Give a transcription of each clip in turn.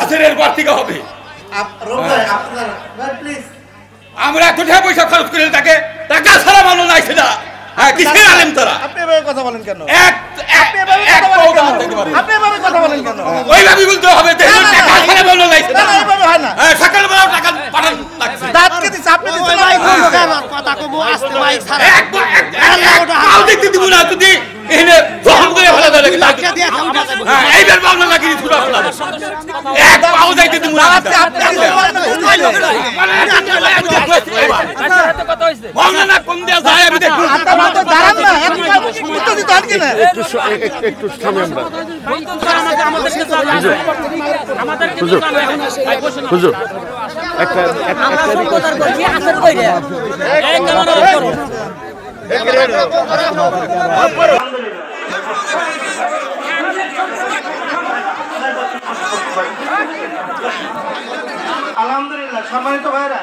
বছর এরপর থেকে হবে। আমরা এত টাকা পয়সা খরচ করে তাকে টাকা ছাড়া মানুষ নাই সেটা। হ্যাঁ, কিসের আলেম তোরা? আপনি এভাবে কথা বলেন কেন? আপনি এভাবে কথা বলেন কেন? ওইভাবে বলতে হবে, টাকা ছাড়া মানুষ নাই সেটা। এইভাবে হয় না। সকালবেলাও টাকা পাঠান লাগছে। দাঁতকে দিচ্ছে, আপনি দিচ্ছেন না। কথা কমু আস্তে মাইক ছাড়া তাও দেখতে দিব না যদি এখানে ফোন করে ভালো লাগে। এইবার পাওনা লাগিয়ে ছুটা ফেলা এক পাও যাইতে দিব না। মৌলানা কোন দেয়া যায় আমি দেখব। দাঁড়ান না, একটু দিতে আনকে না। একটু থামে আমরা। হুজুর একটা আলহামদুলিল্লাহ। সম্মানিত ভাইরা,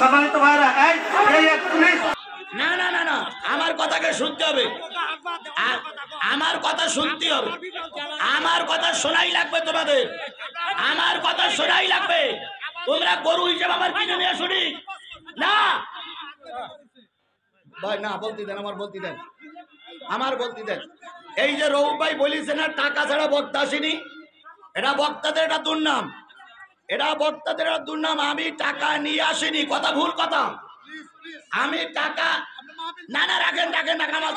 সম্মানিত ভাইরা, না না না না, আমার কথাকে শুনতে হবে, আমার কথা শুনতে হবে, আমার কথা শোনাই লাগবে তোমাদের, আমার কথা শোনাই লাগবে। তোমরা গরু হিসেবে আমার কিনে নিয়ে শুনি না ভাই, না বলতে দেন, আমার বলতে দেন, আমার বলতে দেন। এই যে রৌফ ভাই বলিছে না টাকা ছাড়া বক্তা আসেনি, এটা বক্তাদের একটা দুর্নাম, এটা বক্তাদের একটা দুর্নাম। আমি টাকা নিয়ে আসিনি, কথা ভুল কথা। আমি টাকা না না রাখেন রাখেন না, আমার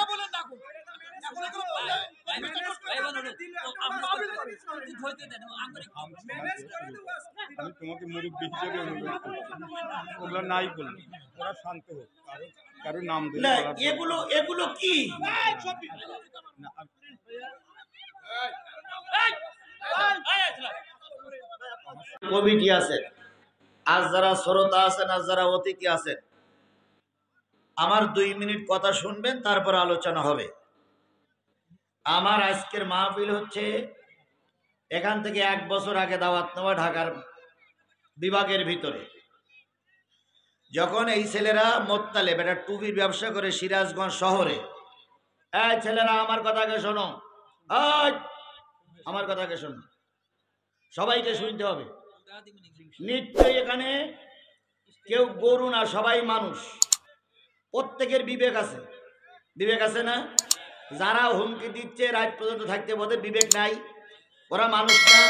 আমি তোমাকে মুরব্বী হিসেবে অনুরোধ করি, ওগুলো নাই বলবো, ওরা শান্ত হোক, কারো নাম না। এগুলো এগুলো কি কমিটি আছে, আজ যারা শ্রোতা আছেন, আজ যারা অতিথি আছেন, আমার 2 মিনিট কথা শুনবেন, তারপর আলোচনা হবে। আমার আজকের মাহফিল হচ্ছে এখান থেকে 1 বছর আগে দাওয়াত নেওয়া ঢাকার বিভাগের ভিতরে, যখন এই ছেলেরা মোত্তালেব একটা টুপির ব্যবসা করে সিরাজগঞ্জ শহরে। এই ছেলেরা আমার কথাকে শোনো, আমার কথাকে শোনো, সবাইকে শুনতে হবে। নিশ্চয়ই এখানে কেউ গরু না, সবাই মানুষ, প্রত্যেকের বিবেক আছে, বিবেক আছে না? যারা হুমকি দিচ্ছে রাত পর্যন্ত থাকতে, ওদের বিবেক নাই? ওরা মানুষ না?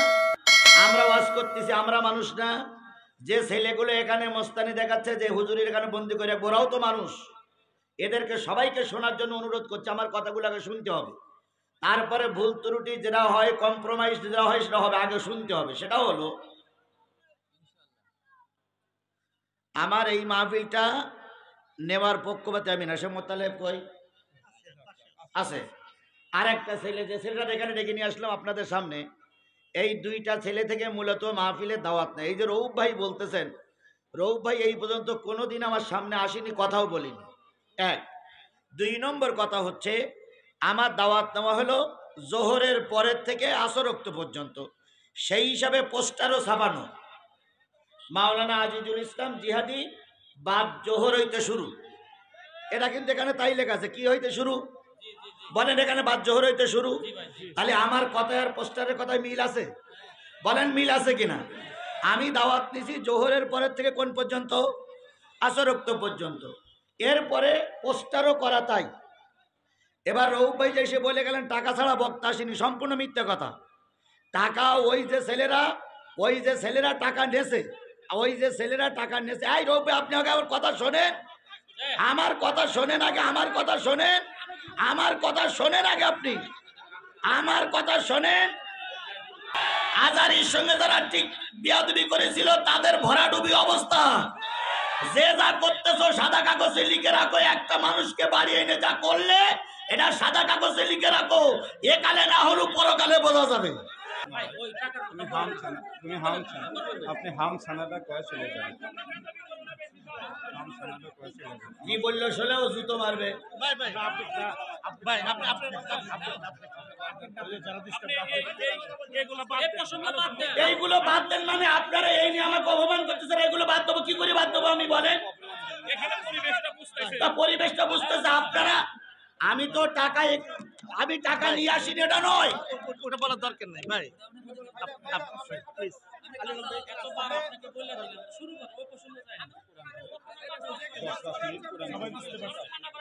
আমরা ওয়াজ করতেছি, আমরা মানুষ না? যে ছেলেগুলো এখানে মস্তানি দেখাচ্ছে, যে হুজুরের এখানে বন্দি করে, ওরাও তো মানুষ। এদেরকে সবাইকে শোনার জন্য অনুরোধ করছে, আমার কথাগুলোকে শুনতে হবে। তারপরে ভুল ত্রুটি যেটা হয়, কম্প্রোমাইজ যেটা হয়, সেটা হবে, আগে শুনতে হবে। সেটা হলো আমার এই মাহফিলটা নেওয়ার পক্ষপাতে আমি না। সে মোত্তালেব কই আছে? আর একটা ছেলে, যে ছেলেটা এখানে ডেকে নিয়ে আসলাম আপনাদের সামনে, এই 2টা ছেলে থেকে মূলত মাহফিলের দাওয়াত নেই। এই যে রৌফ ভাই বলতেছেন, রৌফ ভাই এই পর্যন্ত কোনোদিন আমার সামনে আসেনি, কথাও বলিনি। 1 2 নম্বর কথা হচ্ছে, আমার দাওয়াত নেওয়া হলো জোহরের পরের থেকে আসর ওয়াক্ত পর্যন্ত, সেই হিসাবে পোস্টারও ছাপানো, মাওলানা আজিজুল ইসলাম জিহাদি বাদ জোহর হইতে শুরু। এটা কিন্তু এখানে তাই লেখা আছে, কি হইতে শুরু বলেন? এখানে বাদ জোহর হইতে শুরু। তাহলে আমার কথা আর পোস্টারের কথায় মিল আছে? বলেন মিল আছে কিনা? আমি দাওয়াত নিছি জোহরের পরের থেকে কোন পর্যন্ত? আসর ওয়াক্ত পর্যন্ত। এরপরে পোস্টারও করা তাই। এবার রৌফ ভাই এসে বলে গেলেন টাকা ছাড়া বক্তা আসেনি, সম্পূর্ণ মিথ্যা কথা। টাকা ওই যে ছেলেরা টাকা নেছে, ওই যে ছেলেরা টাকা নেছে। এই রৌফ ভাই, আপনি আগে আমার কথা শোনেন, আমার কথা শোনেন আগে, আমার কথা শোনেন, আমার কথা শোনেন আগে, আপনি আমার কথা শোনেন। আজারির সঙ্গে যারা ঠিক বিয়াদবি করেছিল, তাদের ভরাডুবি অবস্থা। যে যা করতেছো সাদা কাগজে লিখে রাখো, একটা মানুষকে বাড়ি এনে যা করলে এটা সাদা কাগজে লিখে রাখো, একালে না হলেও পরকালে বোঝা যাবে। আপনি হাম ছানাটা কয়ে চলে যান। কি বললো শোলেও জুতো মারবে। এইগুলো বাদ দেন মানে আপনারা এই নিয়ে আমাকে অপমান করতেছেন। এগুলো বাদ দেবো কি করে? বাদ দেবো আমি বলেন? পরিবেশটা বুঝতেছে আপনারা। আমি তো আমি টাকা নিয়ে আসি এটা নয়। ওটা বলার দরকার নাই ভাই। প্লিজ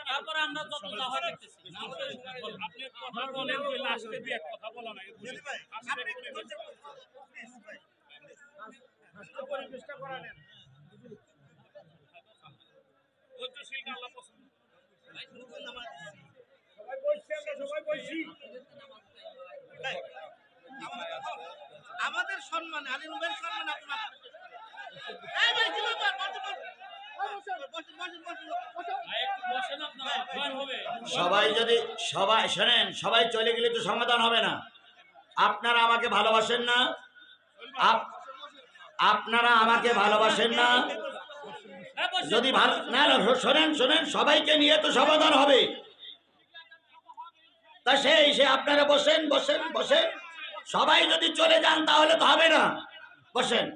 তারপরে আমরা যত যা হয় দেখতেছি আপনি কথা বলেন ওই লাস্টে দিয়ে এক কথা বলা নাই পরিবেশটা করা নেন ধৈর্যশীল আল্লাহ পছন্দ সবাই বলছি আমরা সবাই বলছি আমাদের সম্মান আলী রুবের সম্মান আপনার সবাই শোনেন, সবাই চলে গেলে তো সমাধান হবে না। আপনারা আমাকে ভালোবাসেন না? আপনারা আমাকে ভালোবাসেন না? যদি ভালো না, শোনেন, সবাইকে নিয়ে তো সমাধান হবে। তা সে আপনারা বসেন। সবাই যদি চলে যান তাহলে তো হবে না। বসেন।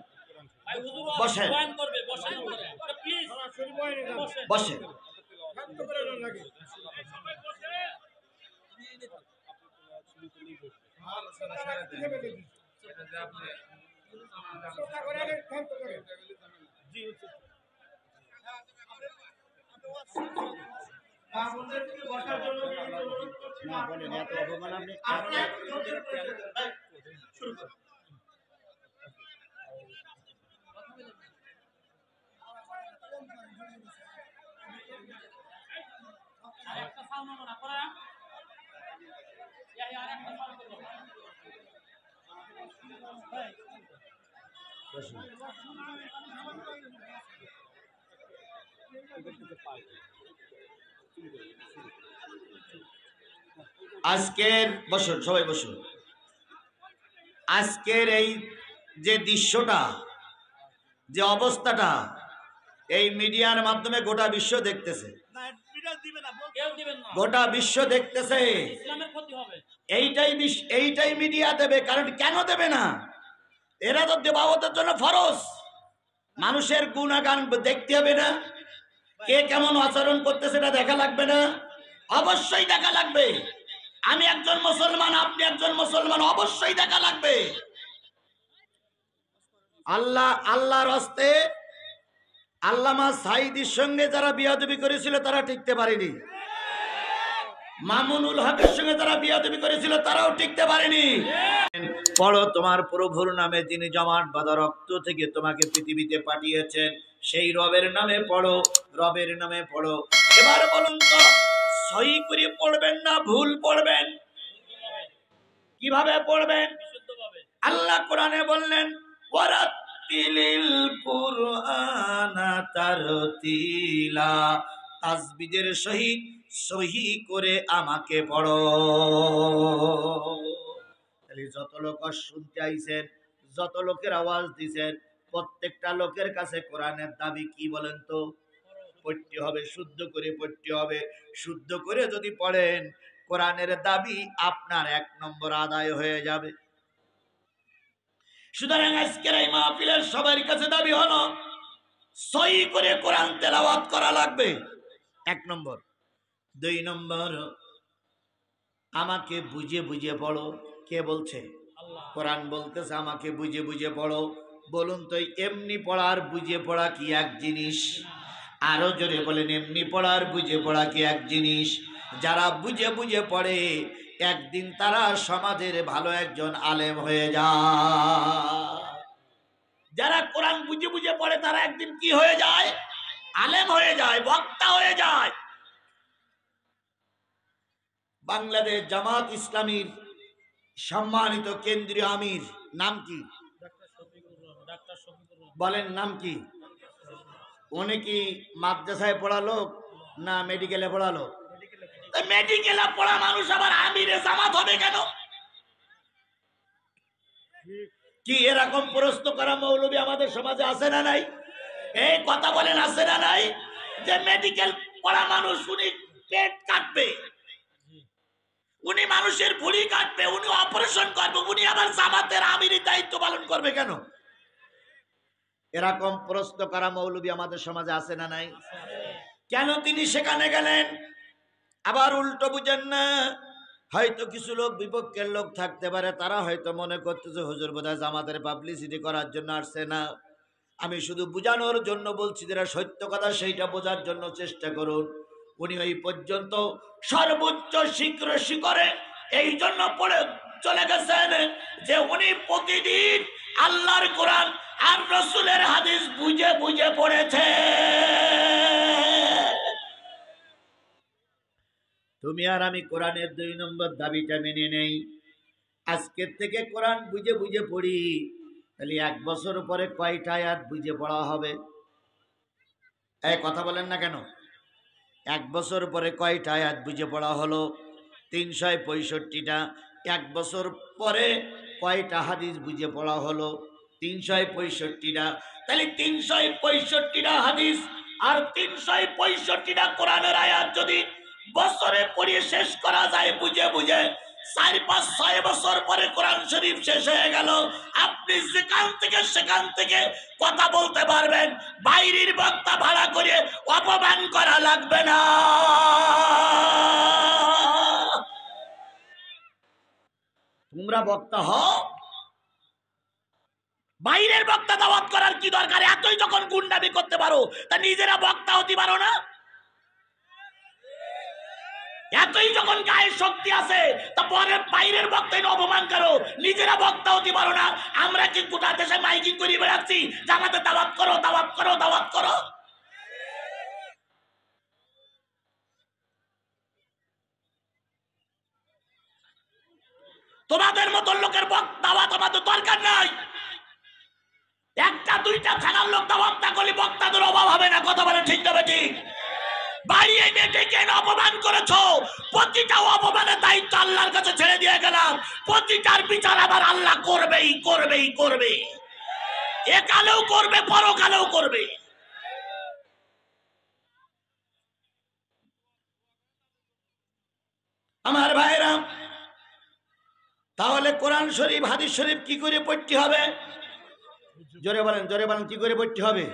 আজকের বসুন, সবাই বসুন। আজকের এই যে দৃশ্যটা, যে অবস্থাটা, এই মিডিয়ার মাধ্যমে গোটা বিশ্ব দেখতেছে, গোটা বিশ্ব দেখতেছে। এইটাই মিডিয়া দেবে। কারণ কেন দেবে না? এরা তো দেবাবতের জন্য ফরজ। মানুষের গুণাগান দেখতে হবে না? কে কেমন আচরণ করতেছে এটা দেখা লাগবে না? অবশ্যই দেখা লাগবে। আমি একজন মুসলমান, আপনি একজন মুসলমান, অবশ্যই দেখা লাগবে। আল্লাহর হস্তে আল্লামা সাঈদীর সঙ্গে যারা বিয়াদবি করেছিল তারা টিকতে পারেনি। মামুনুল হকের সঙ্গে যারা বিয়াদবি করেছিল তারাও টিকতে পারেনি। পড়ো, তোমার প্রভুর নামে যিনি জমাট বাঁধা রক্ত থেকে তোমাকে পৃথিবীতে পাঠিয়েছেন, সেই রবের নামে পড়ো, রবের নামে পড়ো। এবার বলুন তো, সহি করে পড়বেন না ভুল পড়বেন? কিভাবে পড়বেন? আল্লাহ কোরআনে বললেন, ওয়ারাতিলিল কুরআনা তারতিলা, তাসবিহের সহিত সহি করে আমাকে পড়ো। তাহলে যত লোক শুনতে আইছেন, যত লোকের আওয়াজ দিছেন, প্রত্যেকটা লোকের কাছে কোরআনের দাবি কি বলেন তো? পড়তে হবে, শুদ্ধ করে পড়তে হবে। শুদ্ধ করে যদি পড়েন, কোরআনের দাবি আপনার 1 নম্বর আদায় হয়ে যাবে। সুতরাং আজকের এই মাহফিলের সবার কাছে দাবি হলো সহি করে কোরআন তেলাওয়াত করা লাগবে, 1 নম্বর। 2 নম্বর, আমাকে বুঝে বুঝে পড়ো। কে বলছে? কোরআন বলতেছে আমাকে বুঝে বুঝে পড়ো। বলুন তো, এমনি পড়ার বুঝে পড়া কি এক জিনিস? আরো জোরে বলেন, এমনি পড়ার বুঝে পড়া কি এক জিনিস? যারা বুঝে বুঝে পড়ে একদিন তারা সমাজের ভালো একজন আলেম হয়ে যায়। যারা কোরআন বুঝে বুঝে পড়ে তারা একদিন কি হয়ে যায়? আলেম হয়ে যায়, বক্তা হয়ে যায়। বাংলাদেশ জামাত ইসলামীর সম্মানিত কেন্দ্রীয় আমির নাম কি বলেন? নাম কি? উনি কি মাদ্রাসায় পড়ালো না মেডিকেলে পড়ালো? মেডিকেলে পড়া মানুষ আবার আমিরে জামাত হবে কেন? কি এরকম প্রশ্ন করা মৌলবী আমাদের সমাজে আছে না নাই? এই কথা বলেন, আছে না নাই? যে মেডিকেল পড়া মানুষ উনি পেট কাটবে, উনি মানুষের ভুঁড়ি কাটবে, উনি অপারেশন করবে, উনি আবার জামাতের আমিরের দায়িত্ব পালন করবে কেন? এরকম প্রশ্ন করা মৌলবী আমাদের সমাজে আছে না নাই? কেন তিনি সেখানে গেলেন? আবার উল্টো বুঝেন না, হয়তো কিছু লোক বিপক্ষের লোক থাকতে পারে, তারা হয়তো মনে করতেছে হুজুর বোধহয় জামাতের পাবলিসিটি করার জন্য আসছে না। আমি শুধু বুঝানোর জন্য বলছি, যেটা সত্য কথা সেইটা বোঝার জন্য চেষ্টা করুন। উনি ওই পর্যন্ত সর্বোচ্চ শিখরে এই জন্য পড়ে চলে গেছেন যে উনি প্রতিদিন আল্লাহর কোরআন আর রাসূলের হাদিস বুঝে বুঝে পড়েছে। তুমি আর আমি কোরআনের 2 নম্বর দাবিটা মেনে নেই, আজকের থেকে কোরআন বুঝে বুঝে পড়ি, তাহলে 1 বছর পরে কয়টা আয়াত বুঝে পড়া হবে? এই কথা বলেন না কেন? 1 বছর পরে কয়টা আয়াত বুঝে পড়া হলো? 365টা। 1 বছর পরে কয়টা হাদিস বুঝে পড়া হলো? 365টা। তাহলে 365টা হাদিস আর 365টা কোরআনের আয়াত যদি বছরে পড়িয়ে শেষ করা যায় বুঝে বুঝে, 4-5-6 বছর পরে কোরআন শরীফ শেষ হয়ে গেল। আপনি সেখান থেকে কথা বলতে পারবেন, বাইরের বক্তা ভাড়া করে অপমান করা লাগবে না। তোমরা বক্তা হও, বাইরের বক্তা দাওয়াত করার কি দরকার? এতই যখন গুন্ডামি করতে পারো তা নিজেরা বক্তা হতে পারো না? এতই যখন গায়ে শক্তি আছে তা পরে বাইরের বক্তাই অপমান করো, নিজেরা বক্তা হতে পারো না? আমরা কি গোটা দেশে মাইকিং করে বেড়াচ্ছি জামাতে দাওয়াত করো, দাওয়াত করো, দাওয়াত করো? তোমাদের মতো লোকের দাওয়াত আমাদের দরকার নাই। 1-2টা থানার লোক দাওয়াত না করলে বক্তাদের অভাব হবে না। কথা বলে ঠিক না ঠিক? বাড়িয়ে মেয়েকে কেন অপমান করেছো? প্রতিটা অপমানের দায়িত্ব আল্লাহর কাছে ছেড়ে দিয়ে গেলাম। প্রতিটার বিচার আবার আল্লাহ করবেই করবেই করবে, একালেও করবে, পরকালেও করবে। আমার ভাইরা, তাহলে কোরআন শরীফ হাদিস শরীফ কি করে পড়তে হবে? জোরে বলেন, জোরে বলেন, কি করে পড়তে হবে?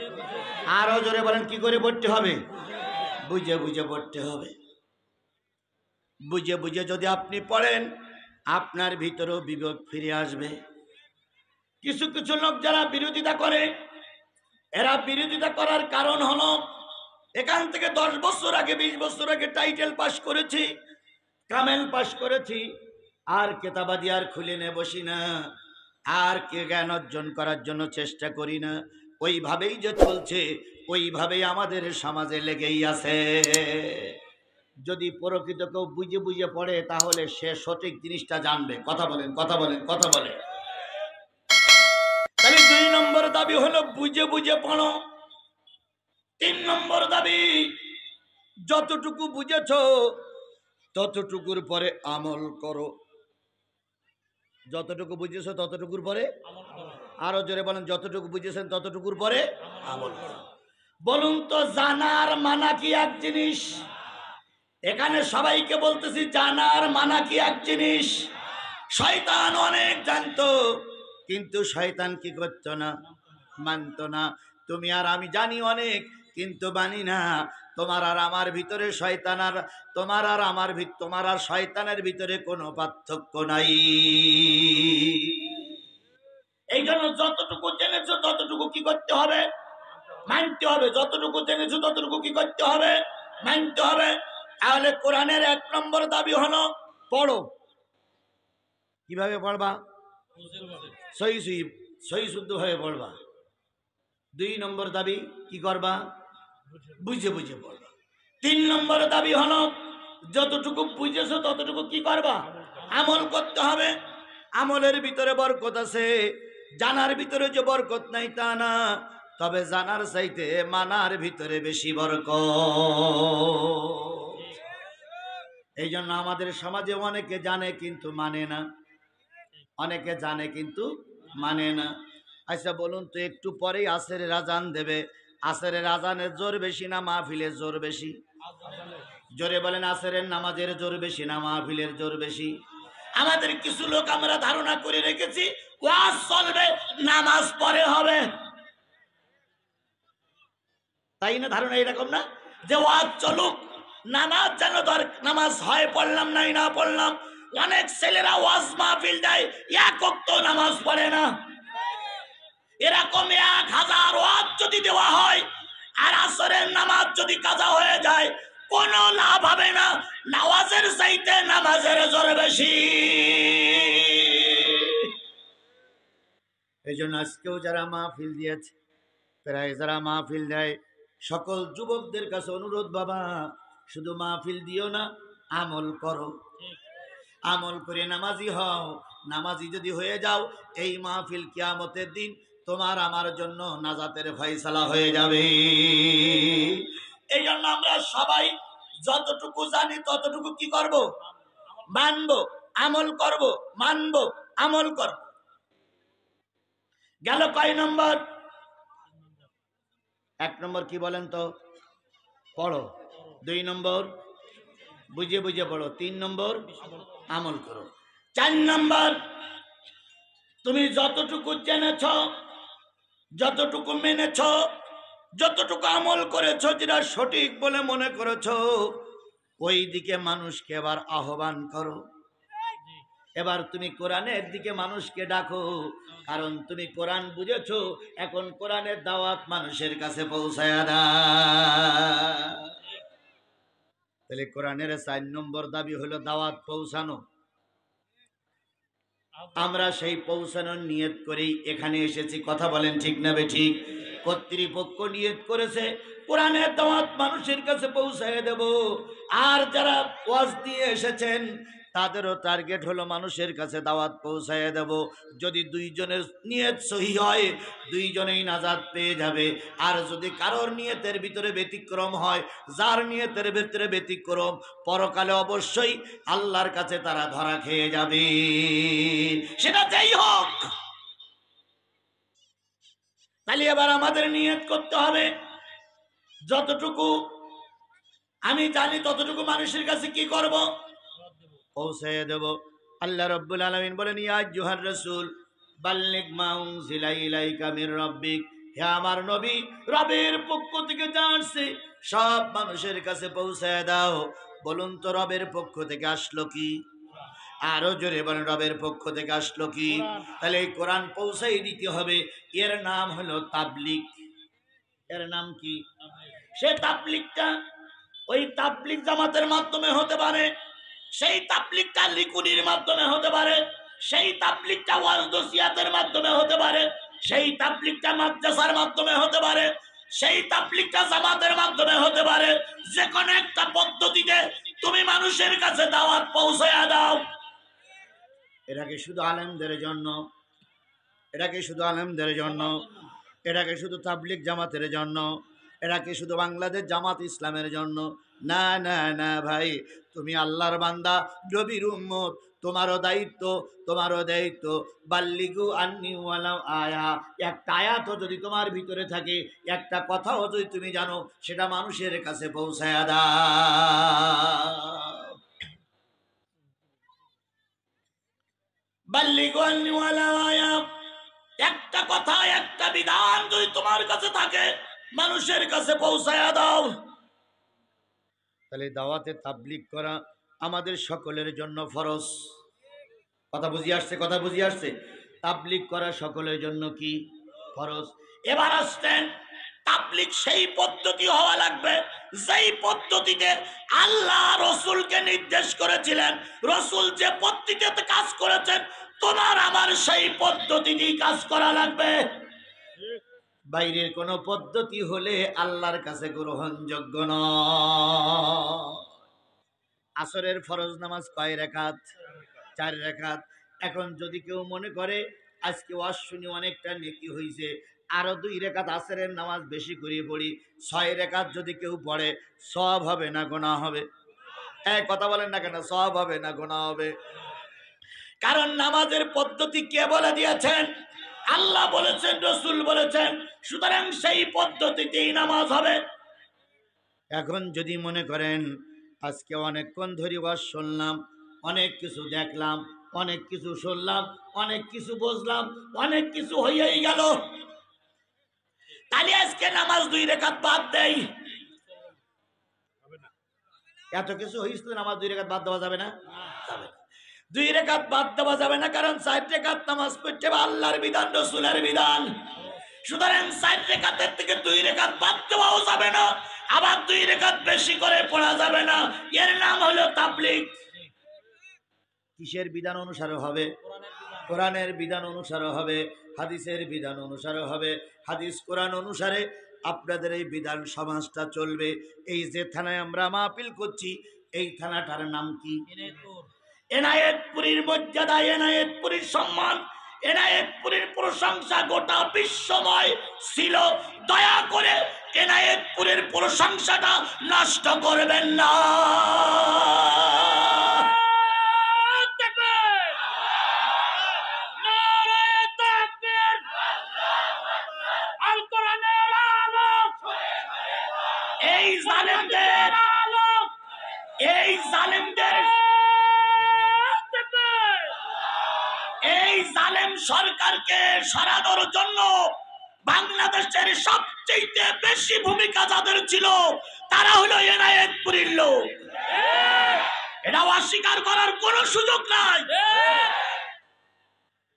আরো জোরে বলেন, কি করে পড়তে হবে? বুঝে বুঝে পড়তে হবে। বুঝে বুঝে যদি আপনি পড়েন, আপনার ভিতরেও বিবেক ফিরে আসবে। কিছু কিছু লোক যারা বিরোধিতা করে, এরা বিরোধিতা করার কারণ হলো এখান থেকে 10 বছর আগে 20 বছর আগে টাইটেল পাস করেছি, কামেল পাস করেছি, আর কেতাবাদি আর খুলে নে বসি না, আর কে জ্ঞান অর্জন করার জন্য চেষ্টা করি না। ওইভাবেই যে চলছে ওইভাবেই আমাদের সমাজে লেগেই আছে। যদি প্রকৃত কেউ বুঝে বুঝে পড়ে তাহলে সে সঠিক জিনিসটা জানবে। কথা বলেন, কথা বলেন, কথা বলেন। তাহলে 2 নম্বর দাবি হলো বুঝে বুঝে পড়ো। 3 নম্বর দাবি, যতটুকু বুঝেছো ততটুকুর পরে আমল করো। যতটুকু বুঝেছো ততটুকুর পরে আরো জোরে বলেন, যতটুকু বুঝেছেন ততটুকুর পরে আমল করো। বলুন তো, জানার মানা কি এক জিনিস? এখানে সবাইকে বলতেছি, জানার মানা কি এক জিনিস? শয়তান অনেক জানতো, কিন্তু শয়তান কি করতো না? মানতো না। তুমি আর আমি জানি অনেক, কিন্তু মানি না। তোমার আর আমার ভিতরে শয়তান, আর তোমার আর আমার তোমার আর শয়তানের ভিতরে কোনো পার্থক্য নাই। এই জন্য যতটুকু জেনেছো ততটুকু কি করতে হবে? মানতে হবে। যতটুকু জেনেছো ততটুকু কি করতে হবে? মানতে হবে। তাহলে কোরআনের 1 নম্বর দাবি হলো পড়ো। কিভাবে পড়বা? সহি শুদ্ধ ভাবে পড়বা। 2 নম্বর দাবি কি করবা? বুঝে বুঝে পড়বা। 3 নম্বর দাবি হলো যতটুকু বুঝেছো ততটুকু কি করবা? আমল করতে হবে। আমলের ভিতরে বরকত আছে, জানার ভিতরে যে বরকত নাই তা না, তবে জানার চাইতে মানার ভিতরে বেশি বরকত। এই জন্য আমাদের সমাজে অনেকে জানে কিন্তু মানে না, অনেকে জানে কিন্তু মানে না। আচ্ছা বলুন তো, একটু পরেই আসরের আজান দেবে, আসরের আজানের জোর বেশি না মাহফিলের জোর বেশি? জোরে বলেন, আসরের নামাজের জোর বেশি না মাহফিলের জোর বেশি? আমাদের কিছু লোক আমরা ধারণা করে রেখেছি ওয়াজ চলবে, নামাজ পরে হবে, তাই না? ধারণা এরকম না যে ওয়াজ চলুক, নামাজ যেন নামাজ হয় পড়লাম নাই না পড়লাম। অনেক ছেলেরা ওয়াজ মাহফিল দেয়, এক ওয়াক্ত নামাজ পড়ে না। এরকম 1000 ওয়াজ যদি দেওয়া হয় আর আসরের নামাজ যদি কাজা হয়ে যায়, কোনো লাভ হবে না। নামাজের চাইতে নামাজের জোর বেশি। এই জন্য আজকেও যারা মাহফিল দিয়েছে, প্রায় যারা মাহফিল দেয়, সকল যুবকদের কাছে অনুরোধ, বাবা শুধু মাহফিল দিও না, আমল করো। আমল করে নামাজি হও। নামাজি যদি হয়ে যাও, এই মাহফিল কিয়ামতের দিন তোমার আমার জন্য নাজাতের ফয়সালা হয়ে যাবে। এই জন্য আমরা সবাই যতটুকু জানি ততটুকু কি করব? মানবো, আমল করব, মানবো, আমল করব। গেল কয় নম্বর? 1 নম্বর কি বলেন তো? পড়ো। 2 নম্বর বুঝে বুঝে পড়ো। 3 নম্বর আমল করো। 4 নম্বর তুমি যতটুকু জেনেছ, যতটুকু মেনেছ, যতটুকু আমল করেছ, যেটা সঠিক বলে মনে করেছ, ওই দিকে মানুষকে এবার আহ্বান করো। এবার তুমি কোরআনের দিকে মানুষকে ডাকো, কারণ তুমি কোরআন বুঝেছো। এখন কোরআনের দাওয়াত মানুষের কাছে পৌঁছায়া দাও। তাহলে কোরআনের 4 নম্বর দাবি হলো দাওয়াত পৌঁছানো। আমরা সেই পৌঁছানোর নিয়ত করেই এখানে এসেছি। কথা বলেন ঠিক না বেঠিক? কর্তৃপক্ষ নিয়ত করেছে কোরআনের দাওয়াত মানুষের কাছে পৌঁছায় দেব। আর যারা ওয়াজ দিয়ে এসেছেন তাদেরও টার্গেট হলো মানুষের কাছে দাওয়াত পৌঁছায় দেব। যদি 2 জনের নিয়ত সহি হয়, 2 জনেই নাজাত পেয়ে যাবে। আর যদি কারোর নিয়তের ভিতরে ব্যতিক্রম হয়, যার নিয়তের ভিতরে ব্যতিক্রম, পরকালে অবশ্যই আল্লাহর কাছে তারা ধরা খেয়ে যাবে। সেটা যাই হোক। তাহলে এবার আমাদের নিয়ত করতে হবে, যতটুকু আমি জানি ততটুকু মানুষের কাছে কি করব? পৌঁছে দেব। আল্লাহ রাব্বুল আলামিন বলেন, ইয়া আইয়ুহার রাসূল বাল্লিগ মা উনজিলা ইলাইকা মির রাব্বিক, হে আমার নবী, রবের পক্ষ থেকে যা আসছে সব মানুষের কাছে পৌঁছে দাও। বলুন তো রবের পক্ষ থেকে আসলো কি? আরো জোরে বলেন, রবের পক্ষ থেকে আসলো কি? তাহলে এই কোরআন পৌঁছাই দিতে হবে। এর নাম হলো তাবলীগ। এর নাম কি? সে তাবলীগটা ওই তাবলীগ জামাতের মাধ্যমে হতে পারে, সেই তাবলীগটা লিকুনির মাধ্যমে হতে পারে, সেই তাবলীগটা ওয়াজ নসিহতের মাধ্যমে হতে পারে, সেই তাবলীগটা মাদ্রাসার মাধ্যমে হতে পারে, সেই তাবলীগটা জামাতের মাধ্যমে হতে পারে। যে কোনো একটা পদ্ধতিতে তুমি মানুষের কাছে দাওয়াত পৌঁছায়া দাও। এটাকে শুধু আলেমদের জন্য, এটাকে শুধু আলেমদের জন্য, এটাকে শুধু তাবলীগ জামাতের জন্য, এটাকে শুধু বাংলাদেশ জামাত ইসলামের জন্য না, না, না ভাই। তুমি আল্লাহর বান্দা, নবীর উম্মত, তোমারও দায়িত্ব, তোমারও দায়িত্ব। বাল্লিগু আন্নি ওয়ালাউ আয়া। একটা আয়াতও যদি তোমার ভিতরে থাকে, একটা কথাও যদি তুমি জানো, সেটা মানুষের কাছে পৌঁছায়া দাও। বাল্লিগু আন্নি ওয়ালাউ আয়া, একটা কথা, একটা বিধান যদি তোমার কাছে থাকে, মানুষের কাছে পৌঁছায়া দাও। তাহলে দাওয়াতে তাবলীগ করা আমাদের সকলের জন্য ফরজ। কথা বুঝিয়ে আসছে? কথা বুঝিয়ে আসছে? তাবলীগ করা সকলের জন্য কি? ফরজ। এবার আসছেন, তাবলীগ সেই পদ্ধতি হওয়া লাগবে যেই পদ্ধতিতে আল্লাহ রসুলকে নির্দেশ করেছিলেন। রসুল যে পদ্ধতিতে কাজ করেছেন, তোমার আমার সেই পদ্ধতিতেই কাজ করা লাগবে। বাইরের কোন পদ্ধতি হলে আল্লাহর কাছে গ্রহণযোগ্য নয়। আসরের ফরজ নামাজ কয় রাকাত? 4 রাকাত। এখন যদি কেউ মনে করে আজকে ওয়াজ শুনি অনেকটা নেকি হয়েছে, আরো 2 রাকাত আসরের নামাজ বেশি করে পড়ি, 6 রাকাত যদি কেউ পড়ে, সওয়াব হবে না গুনাহ হবে? এক কথা বলেন না কেন, সওয়াব হবে না গুনাহ হবে? কারণ নামাজের পদ্ধতি কে বলে দিয়েছেন? আল্লাহ বলেছেন, রসুল বলেছেন। সুতরাং সেই পদ্ধতিতেই নামাজ হবে। এখন যদি মনে করেন আজকে অনেকক্ষণ ধরে ওয়াজ শুনলাম, অনেক কিছু দেখলাম, অনেক কিছু শুনলাম, অনেক কিছু বুঝলাম, অনেক কিছু হয়েই গেল, তাহলে আজকে নামাজ 2 রাকাত বাদ দেই। এত কিছু হয়েছিল আমার 2 রাকাত বাদ দেওয়া যাবে না? যাবে না। 2 রাকাত বাদ দেওয়া যাবে না, কারণ 4 রাকাত নামাজ পড়তে হবে আল্লাহর বিধান, রাসূলের বিধান। সুতরাং 4 রাকাতের থেকে 2 রাকাত বাদ দেওয়াও যাবে না, আবার 2 রাকাত বেশি করে পড়া যাবে না। এর নাম হলো তাবলীগ। কিসের বিধান অনুসারে হবে? কোরআনের বিধান অনুসারে হবে, হাদিসের বিধান অনুসারে হবে। হাদিস কোরআন অনুসারে আপনাদের এই বিধান সমাজটা চলবে। এই যে থানায় আমরা মাহফিল করছি, এই থানাটার নাম কি? এনায়েতপুরীর মর্যাদা, এনায়েতপুরীর সম্মান, এনায়েতপুরীর প্রশংসা গোটা বিশ্বময় ছিল। দয়া করে এনায়েতপুরীর প্রশংসাটা নষ্ট করবেন না। এই জালেম সরকারকে সরানোর জন্য বাংলাদেশের সবচেয়ে বেশি ভূমিকা যাদের ছিল তারা হলো এনায়েতপুরীর লোক। এটা অস্বীকার করার কোনো সুযোগ নাই।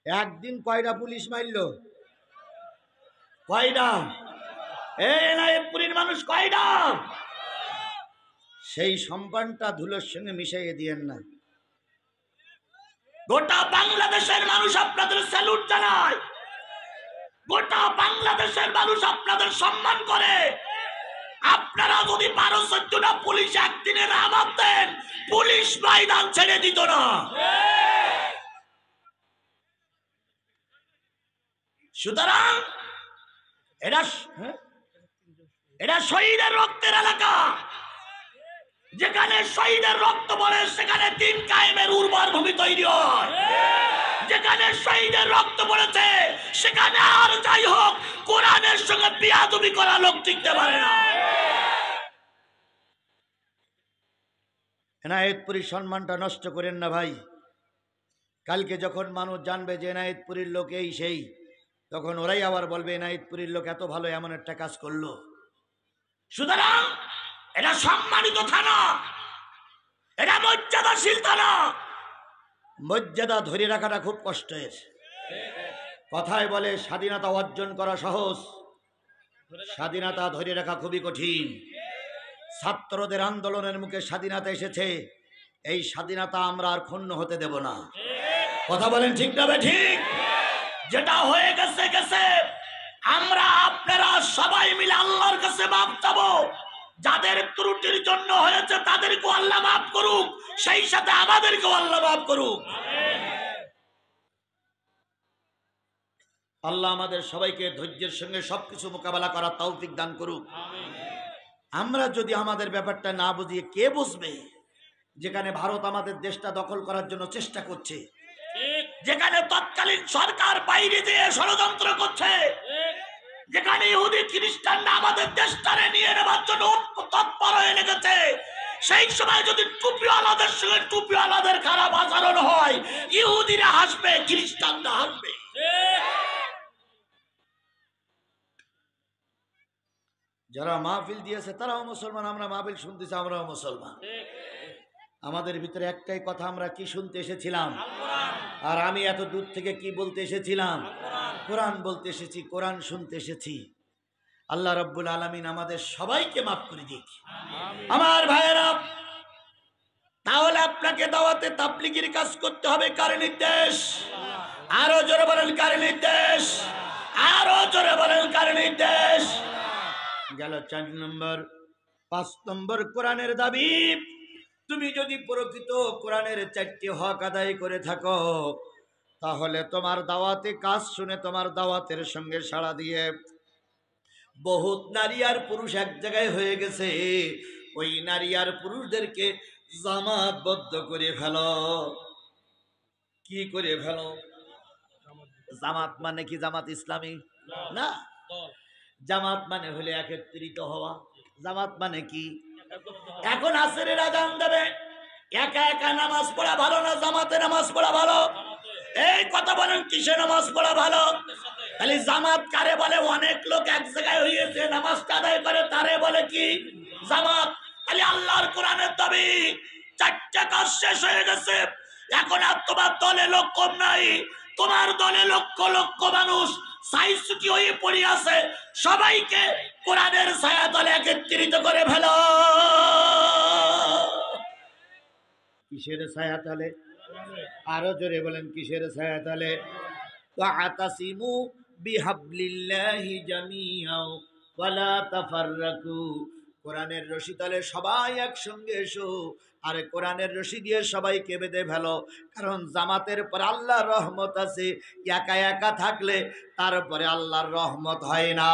একদিন কয়টা পুলিশ মারলো? কয়টা? এই এনায়েতপুরীর মানুষ কয়টা? সেই সম্মানটা ধুলোর সঙ্গে মিশিয়ে দিয়েন না। গোটা বাংলাদেশের মানুষ আপনাদের স্যালুট জানায়, গোটা বাংলাদেশের মানুষ আপনাদের সম্মান করে। আপনারা যদি 12-14টা পুলিশ একদিনে নামাতেন, পুলিশ ময়দান ছেড়ে দিত না। সুতরাং এটা শহীদের রক্তের এলাকা। যেখানে শহীদের রক্ত পড়ে সেখানে দিন কায়েমের উর্বর ভূমি তৈরি হয়। যেখানে শহীদের রক্ত পড়েছে সেখানে আর যাই হোক কোরআনের সঙ্গে বিয়াদবি করা লোক টিকতে পারে না। এনায়েতপুরীর সম্মানটা নষ্ট করেন না ভাই। কালকে যখন মানুষ জানবে যে এনায়েতপুরীর লোক এই সেই, তখন ওরাই আবার বলবে এনায়েতপুরীর লোক এত ভালো, এমন একটা কাজ করলো। সুতরাং এটা সম্মানিত থানা, এটা মর্যাদাশীল থানা। মর্যাদা ধরে রাখাটা খুব কষ্টের। কথায় বলে স্বাধীনতা অর্জন করা সহজ, স্বাধীনতা ধরে রাখা খুবই কঠিন। ছাত্রদের আন্দোলনের মুখে স্বাধীনতা এসেছে, এই স্বাধীনতা আমরা আর ক্ষুণ্ণ হতে দেব না। কথা বলেন ঠিক না ঠিক? যেটা হয়ে গেছে গেছে, আমরা আপনারা সবাই মিলে আল্লাহর কাছে মাপ চাবো। যাদের ত্রুটির জন্য হয়েছে তাদেরকেও আল্লাহ মাফ করুক, সেই সাথে আমাদেরকেও আল্লাহ মাফ করুক। আল্লাহ আমাদের সবাইকে ধৈর্যের সঙ্গে সবকিছু মোকাবেলা করার তৌফিক দান করুক। আমরা যদি আমাদের ব্যাপারটা না বুঝিয়ে কে বুঝবে? যেখানে ভারত আমাদের দেশটা দখল করার জন্য চেষ্টা করছে, যেখানে তৎকালীন সরকার বাইরে দিয়ে ষড়যন্ত্র করছে, যেখানে ইহুদি খ্রিস্টানরা আমাদের দেশটারে নিয়ে নেবার জন্য তৎপর হয়ে লেগেছে, সেই সময় যদি টুপিওয়ালাদের সঙ্গে টুপিওয়ালাদের খারাপ আচরণ হয়, ইহুদিরা হাসবে, খ্রিস্টানরা হাসবে। যারা মাহফিল দিয়েছে তারাও মুসলমান, আমরা মাহফিল শুনতেছি, আমরাও মুসলমান। আমাদের ভিতরে একটাই কথা, আমরা কি শুনতে এসেছিলাম? আর আমি এত দূর থেকে কি বলতে এসেছিলাম? কোরআন বলতে এসেছি, কোরআন শুনতে এসেছি। আল্লাহ রাব্বুল আলামিন আমাদের সবাইকে মাফ করে দিক। আমার ভাইয়েরা, তাহলে আপনাকে দাওয়াতে তাবলীগের কাজ করতে হবে কার নির্দেশ? আরো জোরে বলেন কার নির্দেশ? আরো জোরে বলেন কার নির্দেশ? গেল 4 নম্বর। 5 নম্বর কোরআনের দাবি। তুমি যদি প্রকৃত কোরআনের 4টি হক আদায় করে থাকো, তাহলে তোমার দাওয়াতে কাজ শুনে তোমার দাওয়াতের সঙ্গে সাড়া দিয়ে বহুত নারী আর পুরুষ এক জায়গায় হয়ে গেছে। ওই নারী আর পুরুষদেরকে জামাতবদ্ধ করে ফেলো। কি করে ফেলো? জামাত মানে কি জামাত ইসলামী না, জামাত মানে হলে একত্রিত হওয়া। জামাত মানে কি? এখন আসরের আযান দেবে, একা একা নামাজ পড়া ভালো না জামাতে নামাজ পড়া ভালো? এই কথা বলেন, কিসে নামাজ পড়া ভালো? তাহলে জামাত কারে বলে? অনেক লোক এক জায়গায় হয়েছে নামাজ আদায় করে, তারে বলে কি? জামাত। তাহলে আল্লাহর কোরআনের দাবি। 4টা কাজ শেষ হয়ে গেছে, এখন আর তোমার দলে লোক কম নাই, তোমার দলে লক্ষ লক্ষ মানুষ সাইসুটি হয়ে পড়ে আছে, সবাইকে কোরআনের ছায়া তলে একত্রিত করে ফেলো। কিসের ছায়া তলে? আরো জোরে বলেন, কিসের ছায়া তলে? ওয়াতাসিমু বিহাবলিল্লাহি জামিআও ওয়ালা তাফাররাকু। কোরআনের রশি তলে সবাই একসঙ্গে এসো, আরে কোরআনের রশি দিয়ে সবাইকে বেঁধে ফেলো, কারণ জামাতের পর আল্লাহর রহমত আছে, একা একা থাকলে তারপরে আল্লাহর রহমত হয় না।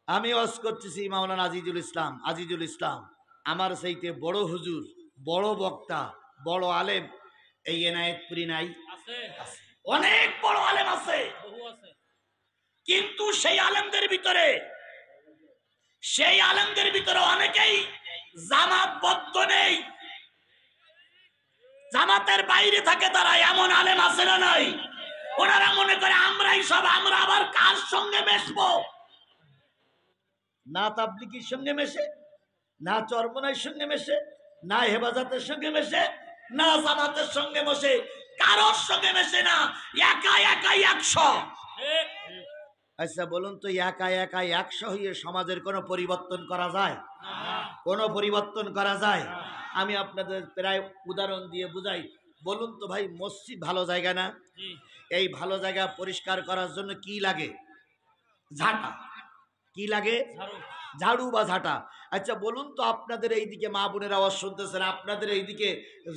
আমি ওয়াজ করতেছি মাওলানা আজিজুল ইসলাম, আমার চাইতে বড় হুজুর, বড় বক্তা, বড় আলেম এই এনায়েতপুরি নাই? অনেক বড় আলেম আছে, কিন্তু সেই আলেমদের ভিতরে অনেকেই জামাতবদ্ধ নেই, জামাতের বাইরে থাকে তারা। এমন আলেম আছে না নাই? ওনারা মনে করে আমরাই সব, আমরা আবার কার সঙ্গে মেশবো? না তাবলিগের সঙ্গে মেশে, না চরমনার সঙ্গে মেশে, না হেফাজতের সঙ্গে মেশে, না জামাতের সঙ্গে মেশে, কারোর সঙ্গে মেশে না, একা একাই 100। আচ্ছা বলুন তো, একা একা 100 হয়ে সমাজের কোনো পরিবর্তন করা যায়? কোনো পরিবর্তন করা যায়? আমি আপনাদের প্রায় উদাহরণ দিয়ে বুঝাই। বলুন তো ভাই, মসজিদ ভালো জায়গা না? এই ভালো জায়গা পরিষ্কার করার জন্য কি লাগে? ঝাঁটা। কি লাগে? ঝাড়ু বা ঝাঁটা। আচ্ছা বলুন তো, আপনাদের এইদিকে মা বোনের আওয়াজ শুনতেছেন, আপনাদের এইদিকে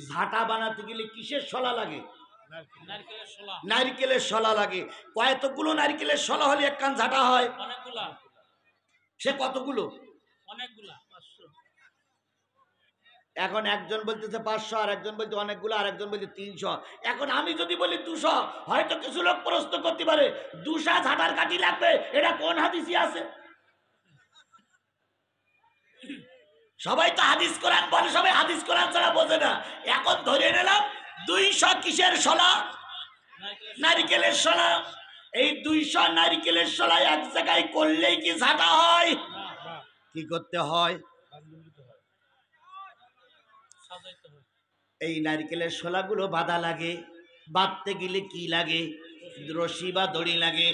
ঝাঁটা বানাতে গেলে কিসের শলা লাগে? নারকেলের শলা লাগে। কয়তগুলো নারকেলের শলা হলে একখান ঝাঁটা হয়? সে কতগুলো? এখন একজন বলতেছে 500, আর একজন বলতে অনেকগুলো, আর একজন বলতে 300। এখন আমি যদি বলি 200, হয়তো কিছু লোক প্রশ্ন করতে পারে 200 ঝাঁটার কাঠি লাগবে, এটা কোন হাদিসে আছে? সবাই তো হাদিস কোরআন বলে, সবাই হাদিস কোরআন ছাড়া বোঝে না। এখন ধরে নিলাম 200 কিসের শলা? নারকেলের শলা। এই 200 নারকেলের শলা এক জায়গায় করলেই কি ঝাঁটা হয়? কি করতে হয়? এই নারকেলের শলাগুলো বাঁধা লাগে। বাঁধতে গেলে কি লাগে? রশি বা দড়ি লাগে।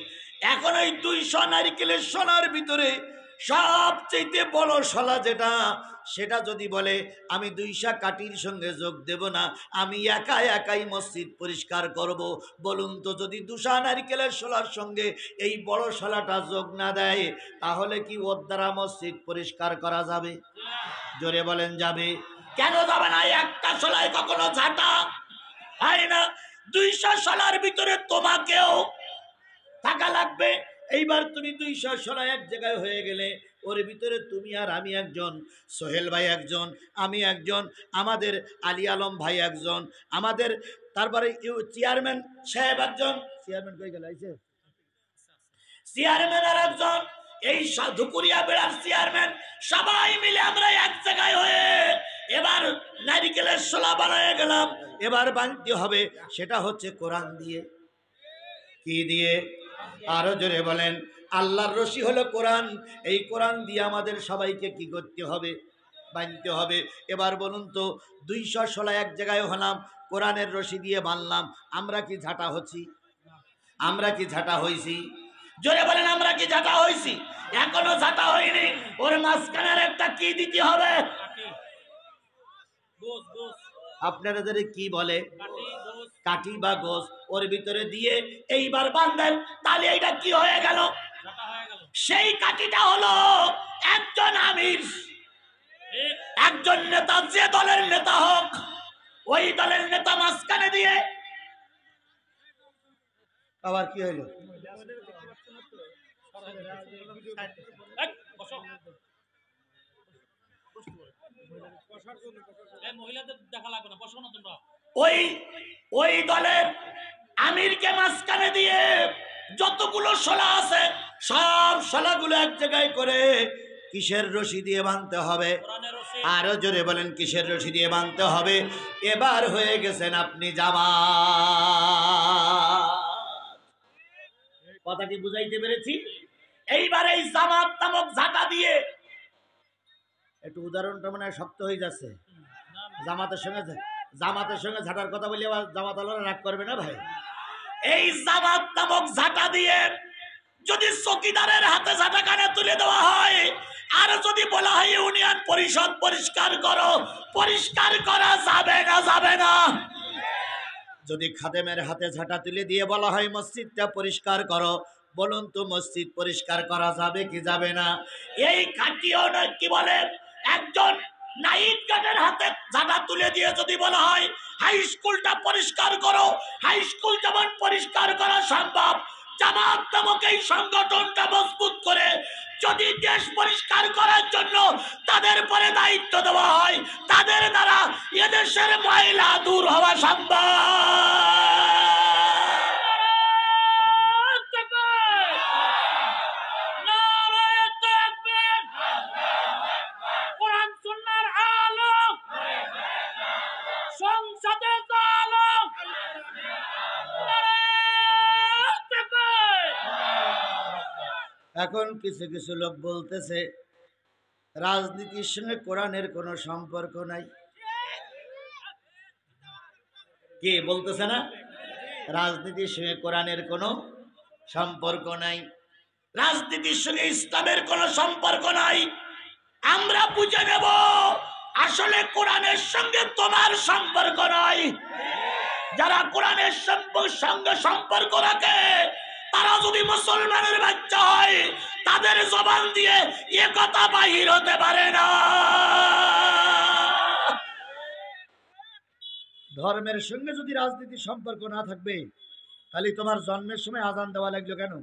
এখন ওই 200 নারকেলের শলার ভিতরে সবচেয়ে বড় শলা যেটা, সেটা যদি বলে আমি 200 কাঠির সঙ্গে যোগ দেব না, আমি একা একাই মসজিদ পরিষ্কার করব, বলুন তো যদি 200 নারকেলের শলার সঙ্গে এই বড় শলাটা যোগ না দেয়, তাহলে কি ওর দ্বারা মসজিদ পরিষ্কার করা যাবে? জোরে বলেন, যাবে? কেন যাবে না? একটা শলায় কখনো ঝাঁটা হয় না। 200 শলার ভিতরে তোমাকেও থাকা লাগবে। এইবার তুমি 200 শলা এক জায়গায় হয়ে গেলে, ওর ভিতরে তুমি আর আমি একজন, সোহেল ভাই একজন, আমি একজন, আমাদের আলী আলম ভাই একজন, আমাদের তারপরে চেয়ারম্যান সাহেব একজন, চেয়ারম্যান কই গেল? আইছে চেয়ারম্যান আর একজন, এই ধুকুরিয়া বেড়ার চেয়ারম্যান, সবাই মিলে আমরা এক জায়গায় হয়ে এবার নারিকেলের শলা বানায় গেলাম। এবার বানতে হবে, সেটা হচ্ছে কোরআন দিয়ে। কি দিয়ে? আরো জোরে বলেন। আল্লাহর রশি হলো কোরআন। এই কোরআন দিয়ে আমাদের সবাইকে কি করতে হবে? বানতে হবে। এবার বলুন তো, 200 শলা এক জায়গায় হলাম, কোরআনের রশি দিয়ে বানলাম, আমরা কি ঝাঁটা হচ্ছি? আমরা কি ঝাঁটা হইছি? জোরে বলেন, আমরা কি ঝাঁটা হইছি? এখনো ঝাঁটা হয়নি। ওর মাঝখানের একটা কি দিতে হবে? আপনারা কি বলে? কাঠি বা গোস। ওর ভিতরে দিয়ে এইবার বাঁধেন, তাহলে এইটা কি হয়ে গেল? সেই কাঠিটা হলো একজন আমির, একজন নেতা, যে দলের নেতা হোক, ওই দলের নেতা মাঝখানে দিয়ে। আবার কি হইল? ওই দলের আমিরকে মাঝখানে দিয়ে যতগুলো শলা আছে সব শলাগুলো এক জায়গায় করে কিসের রশি দিয়ে বাঁধতে হবে? আরো জোরে বলেন, কিসের রশি দিয়ে বাঁধতে হবে? এবার হয়ে গেছেন আপনি জামাত। কথা কি বুঝাইতে পেরেছি? এইবার এই জামাত নামক ঝাঁটা দিয়ে একটু উদাহরণটা মনে হয় শক্ত হয়ে যাচ্ছে। জামাতের সঙ্গে ঝাঁটার কথা বলি আবার জামাত আল্লাহ রাগ করবে না ভাই। এই জামাত নামক ঝাঁটা দিয়ে যদি চকিদারের হাতে ঝাঁটা কানে তুলে দেওয়া হয়, আর যদি বলা হয় ইউনিয়ন পরিষদ পরিষ্কার করো, পরিষ্কার করা যাবে না, যাবে না। যদি খাদেমের হাতে ঝাঁটা তুলে দিয়ে বলা হয় মসজিদটা পরিষ্কার করো, বলুন তো মসজিদ পরিষ্কার করা যাবে কি যাবে না? এই খাটিও না কি বলে একজন নাইট গার্ডের হাতে ঝাঁটা তুলে দিয়ে যদি বলা হয় হাই স্কুলটা পরিষ্কার করো, হাই স্কুল যেমন পরিষ্কার করা সম্ভব, জামাত নামক এই সংগঠনটা মজবুত করে যদি দেশ পরিষ্কার করার জন্য তাদের পরে দায়িত্ব দেওয়া হয়, তাদের দ্বারা এদেশের ময়লা দূর হওয়া সম্ভব। এখন কিছু কিছু লোক বলতেছে রাজনীতির সঙ্গে কোরআনের কোনো সম্পর্ক নাই। কে বলতেছে না রাজনীতির সঙ্গে কোরআনের কোনো সম্পর্ক নাই, রাজনীতির সঙ্গে ইসলামের কোনো সম্পর্ক নাই? আমরা বুঝে নেব আসলে কোরআনের সঙ্গে তোমার সম্পর্ক নাই। যারা কোরআনের সঙ্গে সম্পর্ক রাখে তারা যদি মুসলমানের বাচ্চা হয়, তাদের জবান দিয়ে এ কথা বাহির হতে পারে না। ধর্মের সঙ্গে যদি রাজনীতির সম্পর্ক না থাকবে, তাহলে তোমার জন্মের সময় আজান দেওয়া লাগলো কেন?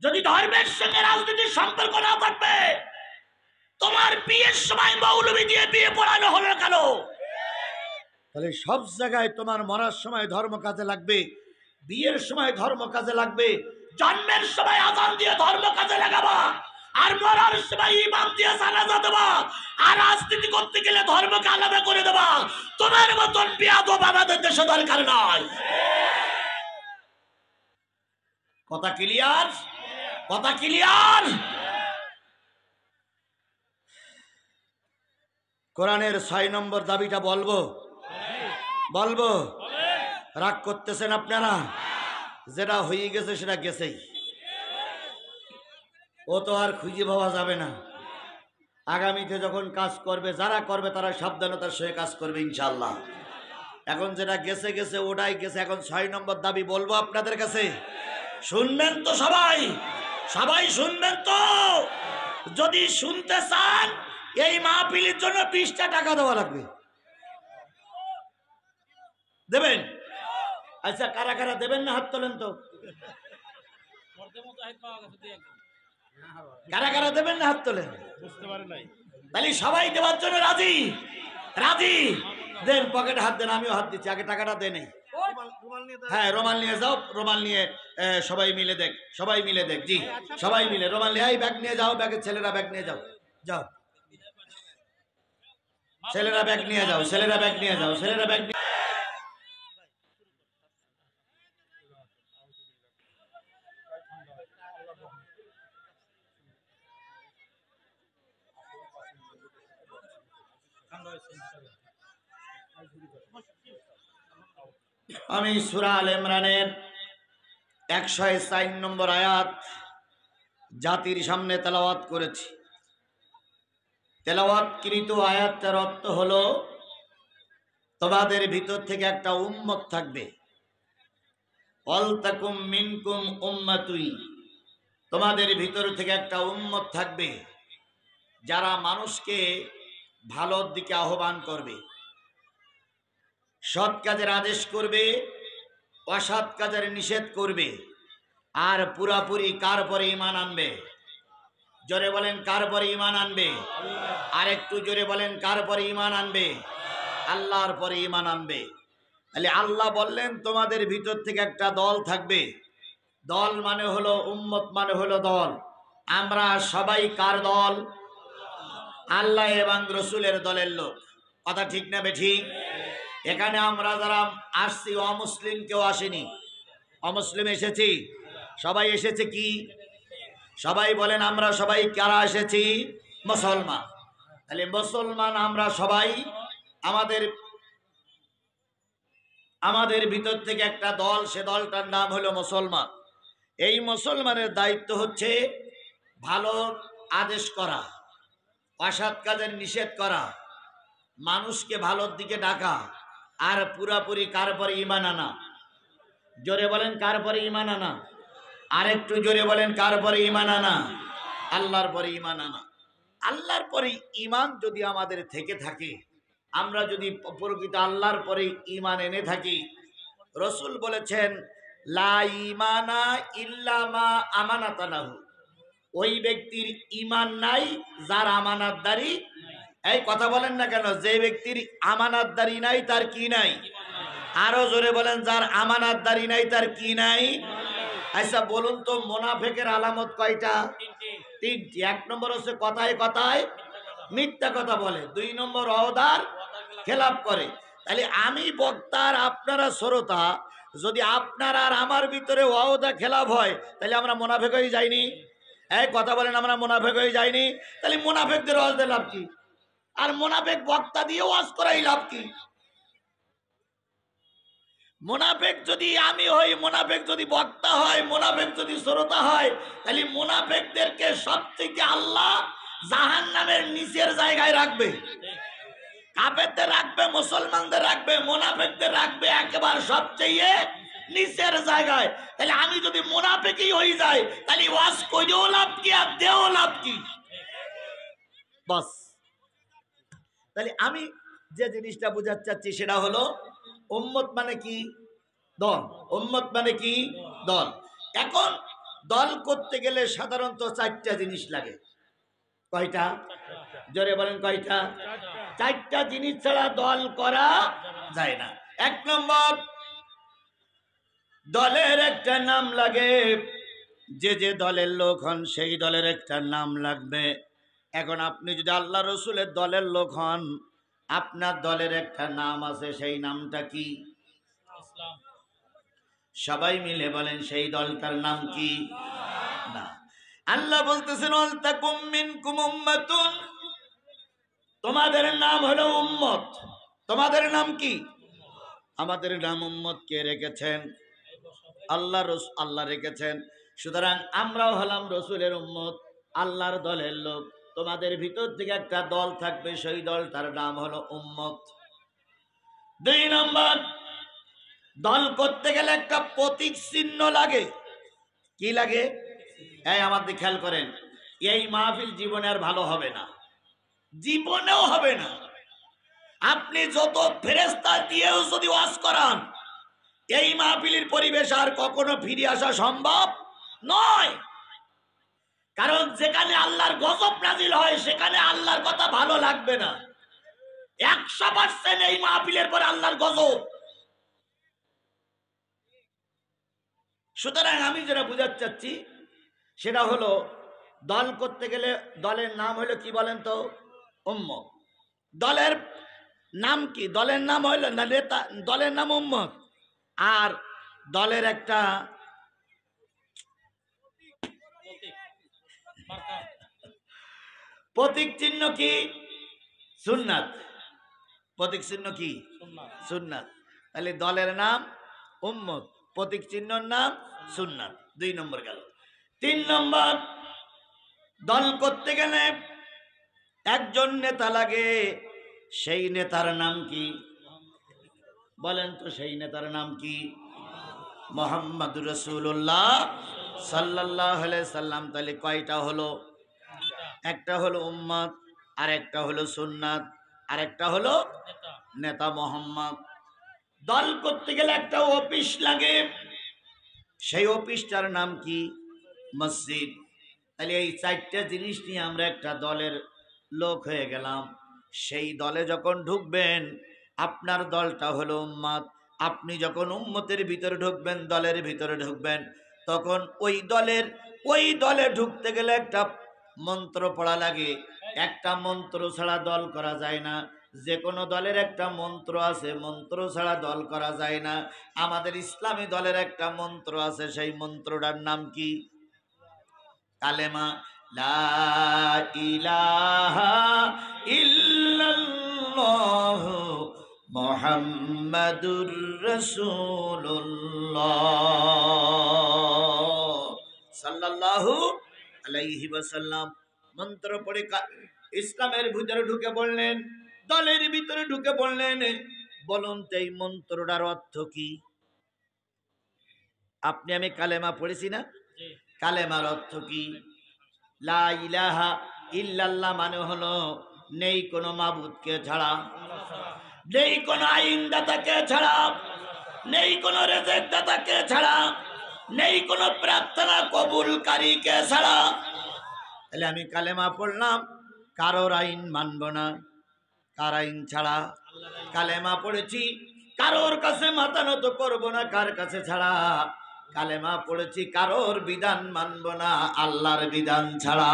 যদি ধর্মের সঙ্গে রাজনীতির সম্পর্ক না থাকবে, তোমার বিয়ের সময় মৌলবি দিয়ে বিয়ে পড়ানো হলো কেন? তাহলে সব জায়গায় তোমার মরার সময় ধর্ম কাজে লাগবে, বিয়ের সময় ধর্ম কাজে লাগবে, জন্মের সময় আযান দিয়ে ধর্ম কাজে লাগাবা, আর মরার সময় ইমাম দিয়ে জানাজা দেবা, আর রাজনীতি করতে গেলে ধর্মকে আলাদা করে দেবা। তোমার মতন বেয়াদব আমাদের দেশে দরকার নয়। কথা ক্লিয়ার? কথা ক্লিয়ার? কোরআনের ৬ নম্বর দাবিটা বলবো? রাগ করতেছেন আপনারা? যেটা হয়ে গেছে সেটা গেছেই, ও তো আর খুঁজে পাওয়া যাবে না। আগামীতে যখন কাজ করবে, যারা করবে তারা সাবধানতার সঙ্গে কাজ করবে ইনশাআল্লাহ। এখন যেটা গেছে গেছে ওটাই গেছে। এখন ৬ নম্বর দাবি বলবো আপনাদের কাছে, শুনবেন তো? সবাই শুনবেন তো? যদি শুনতে চান এই মাহফিলের জন্য 20টা টাকা দেওয়া লাগবে। দেবেন? আচ্ছা, কারা কারা দেবেন না হাত তোলেন তো। কারা কারা দেবেন না হাত তোলেন। তাহলে সবাই দেওয়ার জন্য রাজি? দেন, পকেটে হাত দেন, আমিও হাত দিচ্ছি। আগে টাকাটা দেন। হ্যাঁ, রুমাল নিয়ে যাও, রুমাল নিয়ে সবাই মিলে দেখ। জি, সবাই মিলে রুমাল নিয়ে ব্যাগ নিয়ে যাও, ব্যাগের ছেলেরা ব্যাগ নিয়ে যাও। ছেলেরা ব্যাগ নিয়ে যাও। আমি সূরা আল ইমরানের 104 নম্বর আয়াত জাতির সামনে তেলাওয়াত করেছি। তেলাওয়াতকৃত আয়াতের অর্থ হলো তোমাদের ভিতর থেকে একটা উম্মত থাকবে। ওয়ালতাকুম মিনকুম উম্মাতুন, তোমাদের ভিতর থেকে একটা উম্মত থাকবে যারা মানুষকে ভালোর দিকে আহ্বান করবে, সৎ কাজের আদেশ করবে, অসৎ কাজের নিষেধ করবে, আর পুরাপুরি কার পরে ঈমান আনবে? জোরে বলেন, কার পরে ঈমান আনবে? আর একটু জোরে বলেন, কার পরে ঈমান আনবে? আল্লাহর পরে ঈমান আনবে। তাহলে আল্লাহ বললেন তোমাদের ভিতর থেকে একটা দল থাকবে। দল মানে হলো উম্মত, মানে হলো দল। আমরা সবাই কার দল? আল্লাহ এবং রসুলের দলের লোক। কথা ঠিক না বেঠিক? এখানে আমরা যারা আসছি অমুসলিম কেউ আসেনি, অমুসলিম এসেছি। সবাই এসেছে কি? সবাই বলেন আমরা সবাই কারা এসেছি? মুসলমান। তাহলে মুসলমান আমরা সবাই, আমাদের ভিতর থেকে একটা দল, সে দলটার নাম হলো মুসলমান। এই মুসলমানের দায়িত্ব হচ্ছে ভালো আদেশ করা, অসৎ কাজের নিষেধ করা, মানুষকে ভালোর দিকে ডাকা, আর পুরাপুরি কার পরে ঈমান আনা। জোরে বলেন কার পরে ঈমান আনা? আর একটু জোরে বলেন কার পরে ঈমান আনা? আল্লাহর পরে ঈমান আনা। আল্লাহর পরে ঈমান যদি আমাদের থেকে থাকে, আমরা যদি প্রকৃত আল্লাহর পরে ঈমান এনে থাকি, রাসূল বলেছেন লা ঈমানা ইল্লা মা আমানাতানাহু, ওই ব্যক্তির ঈমান নাই যার আমানতদারি। এই কথা বলেন না কেন? যে ব্যক্তির আমানতদারি নাই তার কি নাই? আরো জোরে বলেন যার আমানতদারি নাই তার কি নাই? আচ্ছা বলুন তো, মুনাফিকের আলামত কয়টা? তিনটি। এক নম্বর হচ্ছে কথায় কথায় মিথ্যা কথা বলে, দুই নম্বর ওয়াদার খেলাপ করে। তাহলে আমি বক্তার, আপনারা শ্রোতা, যদি আপনার আর আমার ভিতরে ওয়াদা খেলাপ হয়, তাহলে আমরা মুনাফিক হয়ে যাইনি? এই কথা বলেন, আমরা মুনাফিক হয়ে যাইনি? তাহলে মুনাফিকদের ওয়াজ দিয়ে লাভ কি? আর মুনাফিক বক্তা দিয়ে ওয়াজ করাই লাভ কি? মুনাফিক যদি আমি হই, মুনাফিক যদি বক্তা হয়, মুনাফিক যদি শ্রোতা হয়, তাহলে মুনাফিকদেরকে সবথেকে আল্লাহ জাহান্নামের নিচের জায়গায় রাখবে। কাফেরদের রাখবে, মুসলমানদের রাখবে, মুনাফিকদের রাখবে একেবারে সবচেয়ে নিচের জায়গায়। তাহলে আমি যদি মুনাফিকই হয়ে যাই, তাহলে ওয়াজ কইও লাভ কি আর দেও লাভ কি? বাস। তাহলে আমি যে জিনিসটা বোঝাতে চাচ্ছি সেটা হলো, উম্মত মানে কি? দল। উম্মত মানে কি? দল। এখন দল করতে গেলে সাধারণত চারটা জিনিস লাগে। কয়টা? জোরে বলেন কয়টা? চারটা জিনিস ছাড়া দল করা যায় না। এক নম্বর, দলের একটা নাম লাগে। যে দলের লোক হন সেই দলের একটা নাম লাগবে। এখন আপনি যদি আল্লাহ রসুলের দলের লোক হন, আপনার দলের একটা নাম আছে, সেই নামটা কি? সবাই মিলে বলেন সেই দলটার নাম কি? না। আল্লাহ বলতেছেন ওয়ালতাকুম মিনকুম উম্মাতুন, তোমাদের নাম হলো উম্মত। তোমাদের নাম কি? আমাদের নাম উম্মত। কে রেখেছেন? আল্লাহ রেখেছেন। সুতরাং আমরাও হলাম রসুলের উম্মত, আল্লাহর দলের লোক। তোমাদের ভিতর থেকে একটা দল থাকবে, সেই দলটার নাম হলো উম্মত। দুই নম্বর, দল করতে গেলে একটা প্রতীক চিহ্ন লাগে। কি লাগে? এই আমার দিকে খেয়াল করেন, এই মাহফিল জীবনে আর ভালো হবে না, জীবনেও হবে না। আপনি যত ফেরেশতা দিয়েও যদি ওয়াজ করান, এই মাহফিলের পরিবেশ আর কখনো ফিরে আসা সম্ভব নয়। কারণ যেখানে আল্লাহর গজব নাজিল হয়, সেখানে আল্লাহর কথা ভালো লাগবে না। 100% এই মাহফিলের পর আল্লাহর গজব। সুতরাং আমি যেটা বুঝাতে চাচ্ছি সেটা হলো, দল করতে গেলে দলের নাম হলো কি বলেন তো? উম্মত। দলের নাম কি? দলের নাম হইল না নেতা, দলের নাম উম্মত। আর দলের একটা প্রতীক চিহ্ন কি? সুন্নাত। প্রতীক চিহ্ন কি? সুন্নাত। তাহলে দলের নাম উম্মত, প্রতীক চিহ্নর নাম সুন্নাত। 2 নম্বর গেল। 3 নম্বর, দল করতে গেলে একজন নেতা লাগে। সেই নেতার নাম কি? বলেন তো, সেই নেতার নাম কি? মুহাম্মদুর রাসূলুল্লাহ সাল্লাল্লাহু আলাইহি সাল্লাম। তাহলে কয়টা হলো? একটা হলো উম্মত, আর একটা হলো সুন্নাত, আর একটা হলো নেতা মুহাম্মদ। দল করতে গেলে একটা অফিস লাগে। সেই অফিসটার নাম কি? মসজিদ। তাহলে এই চারটা জিনিস নিয়ে আমরা একটা দলের লোক হয়ে গেলাম। সেই দলে যখন ঢুকবেন, আপনার দলটা হলো উম্মত। আপনি যখন উম্মতের ভিতরে ঢুকবেন, দলের ভিতরে ঢুকবেন, তখন ওই দলে ঢুকতে গেলে একটা মন্ত্র পড়া লাগে। একটা মন্ত্র ছাড়া দল করা যায় না। যে কোনো দলের একটা মন্ত্র আছে, মন্ত্র ছাড়া দল করা যায় না। আমাদের ইসলামী দলের একটা মন্ত্র আছে, সেই মন্ত্রটার নাম কি? কালেমা লা ইলাহা ইল্লাল্লাহ মুহাম্মাদুর রাসূলুল্লাহ সাল্লাল্লাহু আলাইহি ওয়াসাল্লাম মন্ত্র পড়ে ইসলামের ভিতরে ঢুকে পড়লেন, দলের ভিতরে ঢুকে পড়লেন। বলুন তো এই মন্ত্রটার অর্থ কি? আপনি আমি কালেমা পড়েছি না? কালেমার অর্থ কি? লা ইলাহা ইল্লাল্লাহ মানে হলো নেই কোনো মাবুদকে ছাড়া, নেই কোনো আইনদাতাকে ছাড়া, নেই কোনো রেজেক দাতাকে ছাড়া, নেই কোনো প্রার্থনা কবুলকারীকে ছাড়া। তাহলে আমি কালেমা পড়লাম, কারোর আইন মানব না, কার আইন ছাড়া। কালেমা পড়েছি, কারোর কাছে মাথা নত করবো না, কার কাছে ছাড়া। কালেমা পড়েছি, কারোর বিধান মানব না, আল্লাহর বিধান ছাড়া।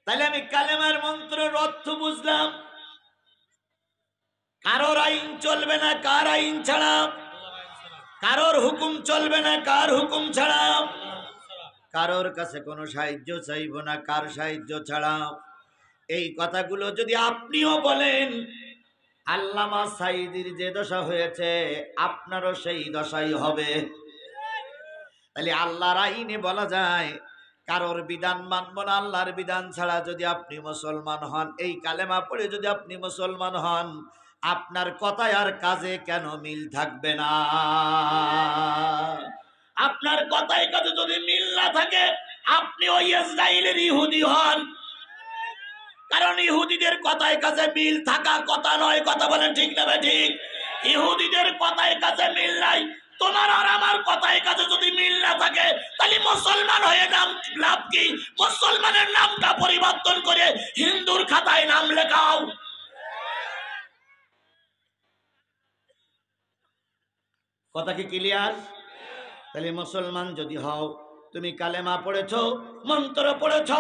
তাহলে আমি কালেমার মন্ত্রের অর্থ বুঝলাম, কারোর আইন চলবে না, কার আইন ছাড়া। কারোর হুকুম চলবে না, কার হুকুম ছাড়া। কারোর কাছে কোনো সাহায্য চাইব না, কার সাহায্য ছাড়া। এই কথাগুলো যদি আপনিও বলেন, আল্লামা সাঈদীর যে দশা হয়েছে আপনারও সেই দশাই হবে। তাহলে আল্লাহর আইনে বলা যায় কারোর বিধান মানব না আল্লাহর বিধান ছাড়া। যদি আপনি মুসলমান হন, এই কালেমা পড়ে যদি আপনি মুসলমান হন, আপনার কথায় আর কাজে কেন মিল থাকবে না? আপনার কথায় কাজে যদি মিল না থাকে, আপনি ওই ইসরায়েলের ইহুদি হন। কারণ ইহুদিদের কথায় কাজে মিল থাকা কথা নয়। কথা বলেন ঠিক না ঠিক? ইহুদিদের কথায় কাজে মিল নাই। তোমার আর আমার কথায় কাজে যদি মিল না থাকে, তাহলে মুসলমান হয়ে নাম লাভ কি? মুসলমানের নামটা পরিবর্তন করে হিন্দুর খাতায় নাম লেখাও। কথা কি ক্লিয়ার? তাহলে মুসলমান যদি হও, তুমি কালেমা পড়েছো, মন্ত্র পড়েছো,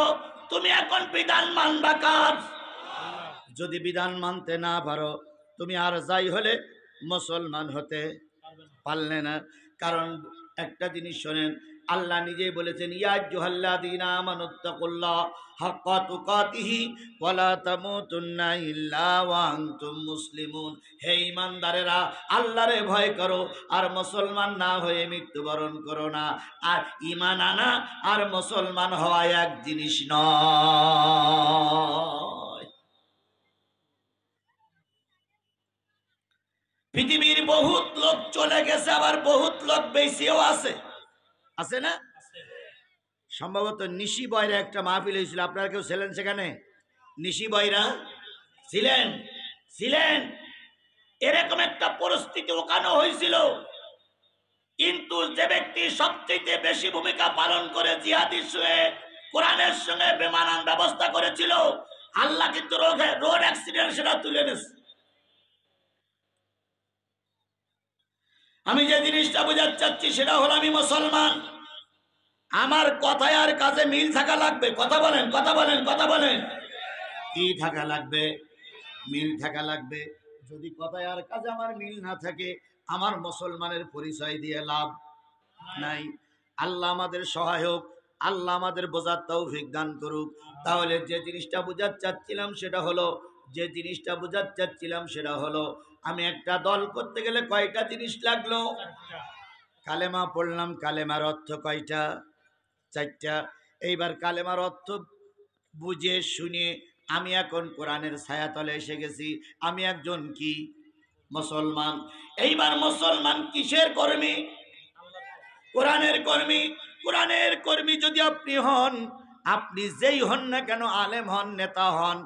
তুমি এখন বিধান মানবা কার? যদি বিধান মানতে না পারো, তুমি আর যাই হলে মুসলমান হতে পারলে না। কারণ একটা জিনিস শোনেন, আল্লাহ নিজেই বলেছেন, ইয়া আইয়ুহাল্লাযীনা আমানুত্তাকুল্লাহ হাক্কা তুকাতিহি ওয়া লা তামুতুন্না ইল্লা ওয়া আনতুম মুসলিমুন। হে ঈমানদারেরা, আল্লাহরে ভয় করো আর মুসলমান না হয়ে মৃত্যুবরণ করো না। আর ঈমান আনা আর মুসলমান হওয়া এক জিনিস নয়। পৃথিবীর বহুত লোক চলে গেছে, আবার বহুত লোক বেঁচেও আছে, আছে না? সম্ভবত নিশি বয়রা একটা মাহফিল হয়েছিল, আপনারা কেউ ছিলেন সেখানে? নিশি বয়রা ছিলেন। এরকম একটা পরিস্থিতি ওখানে হয়েছিল। কিন্তু যে ব্যক্তি সবচেয়ে বেশি ভূমিকা পালন করে জিহাদির সঙ্গে কোরআনের সঙ্গে বেমানান ব্যবস্থা করেছিল, আল্লাহ কিন্তু রোড অ্যাক্সিডেন্ট সেটা তুলে নিয়েছে। আমি যে জিনিসটা বোঝাতে চাচ্ছি সেটা হলো, আমি মুসলমান, আমার কথায় আর কাজে মিল থাকা লাগবে। কথা বলেন, কথা বলেন, কথা বলেন। কি থাকা লাগবে? মিল থাকা লাগবে। যদি কথায় আর কাজে আমার মিল না থাকে, আমার মুসলমানের পরিচয় দিয়ে লাভ নাই। আল্লাহ আমাদের সহায়ক, আল্লাহ আমাদের বোঝার তৌফিক দান করুক। তাহলে যে জিনিসটা বোঝাতে চাচ্ছিলাম সেটা হলো, আমি একটা দল করতে গেলে কয়টা জিনিস লাগলো? কালেমা পড়লাম, কালেমার অর্থ কয়টা? 4টা। এইবার কালেমার অর্থ বুঝে শুনে আমি এখন কোরআনের ছায়াতলে এসে গেছি। আমি একজন কি? মুসলমান। এইবার মুসলমান কিসের কর্মী? কোরআনের কর্মী। কোরআনের কর্মী যদি আপনি হন, আপনি যেই হন না কেন, আলেম হন, নেতা হন,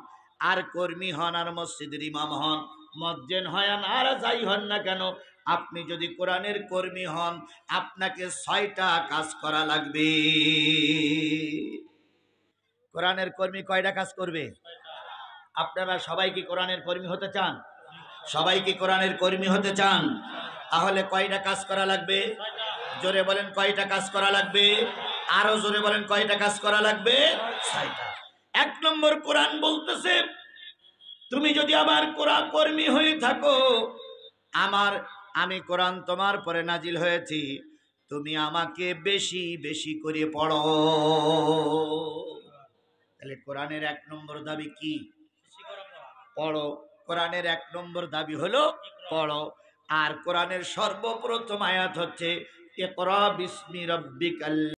আর কর্মী হন, আর মসজিদের ইমাম হন, মজ্জেন হন, আর যাই হন না কেন, আপনি যদি কোরআনের কর্মী হন, আপনাকে 6টা কাজ করা লাগবে। কোরআনের কর্মী কয়টা কাজ করবে? আপনারা সবাই কি কোরআনের কর্মী হতে চান? সবাই কি কোরআনের কর্মী হতে চান? তাহলে কয়টা কাজ করা লাগবে? জোরে বলেন, কয়টা কাজ করা লাগবে? আরো জোরে বলেন, কয়টা কাজ করা লাগবে? 6টা। 1 নম্বর, কোরআন বলতেছে তুমি যদি আমার কোরআন কর্মী হয়ে থাকো, আমি কোরআন তোমার পরে নাজিল হয়েছি, তুমি আমাকে বেশি বেশি করে পড়ো। তাহলে কোরআনের 1 নম্বর দাবি কি? পড়ো। কোরআনের 1 নম্বর দাবি হলো পড়ো। আর কোরআনের সর্বপ্রথম আয়াত হচ্ছে ইকরা বিসমি রাব্বিকাল